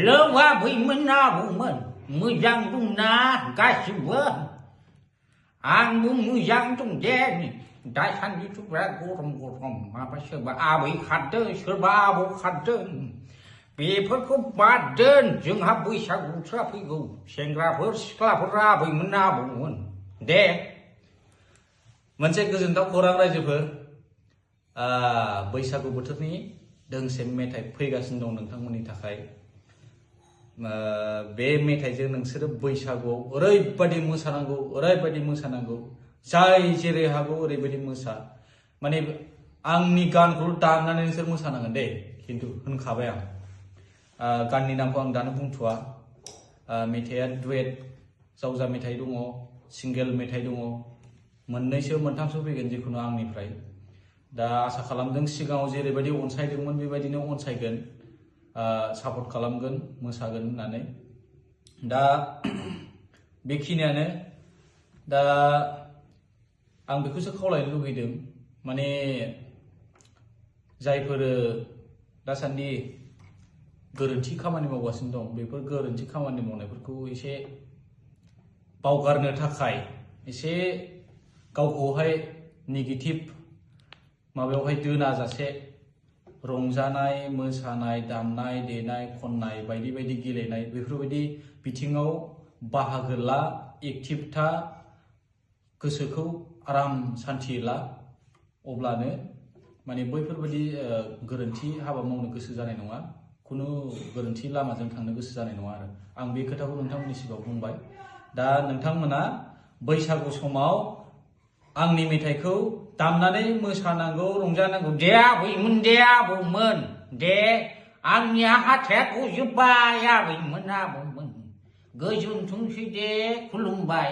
लोवा भैमोन आबौमोन मोजां दंना गासिबो आंबो मोजां दं दे दासान्दिथ' बिराद गरम माबा सोरबा आबै खारदों सोरबा आबौ खारदों बेफोरखौ बाद दोन जोंहा बैसागुसो फैगौ सेंग्राफोर सिख्लाफोर आबैमोन आबौमोन दे मोनसे गोजोनथाव खौरां रायजोफोर बैसागु बोथोरनि दोंसे मेथाइ फैगासिनो दं नोंथांमोननि थाखाय बे मेथाइजों नोंसोरो बैसागुआव ओरैबायदि मोसानांगौ जाय जेरै हागौ ओरैबायदि मोसा माने आंनि गानखौ दामनानै नोंसोर मोसानांगोन दे खिन्थु होनखाबाय आं गाननि नामखौ आं दानो बुंथ'आ मेथाइआ डुएट जावजा मेथाइ दङ सिंगेल मेथाइ दङ मोननैसो मोनथामसो फैगोन जिखुनु आंनिफ्राय दा आसा खालामदों सिगाङाव जेरैबायदि अनसायदोंमोन बेबायदिनो अनसायगोन सापर्ट खालामगोन मोसागोन होननानै दा बेखिनियानो दा आं बेखौसो खावलायनो लुगैदों माने जायफोर दासान्दि गोरोन्थि खामानि मावगासिनो दं बेफोर गोरोन्थि खामानि मावनायफोरखौ एसे बावगारनो थाखाय एसे गावखौहाय नेगेटिभ माबायावहाय दोनाजासे रंजानाय मोसानाय दामनाय देनाय खननाय बायदि बायदि गेलेनाय बेफोरबायदि बिथिङाव बाहागो ला एक्टिभ था गोसोखौ आराम सान्थि ला अब्लानो माने बैफोरबायदि गोरोन्थि हाबा मावनो गोसो जानाय नङा खुनु गोरोन्थि लामाजों थांनो गोसो जानाय नङा आरो आं बे खोथाखौ नोंथांमोननि सिगाङाव बुंबाय दा नोंथांमोना बैसागु समाव आंनि मेथाइखौ दामनानै मोसानांगौ रंजानांगौ दे आबैमोन दे आबौमोन दे आंनिया हाथाया गजोब्बाय आबैमोन आबौमोन गोजोनथोंसै दे खुलुमबाय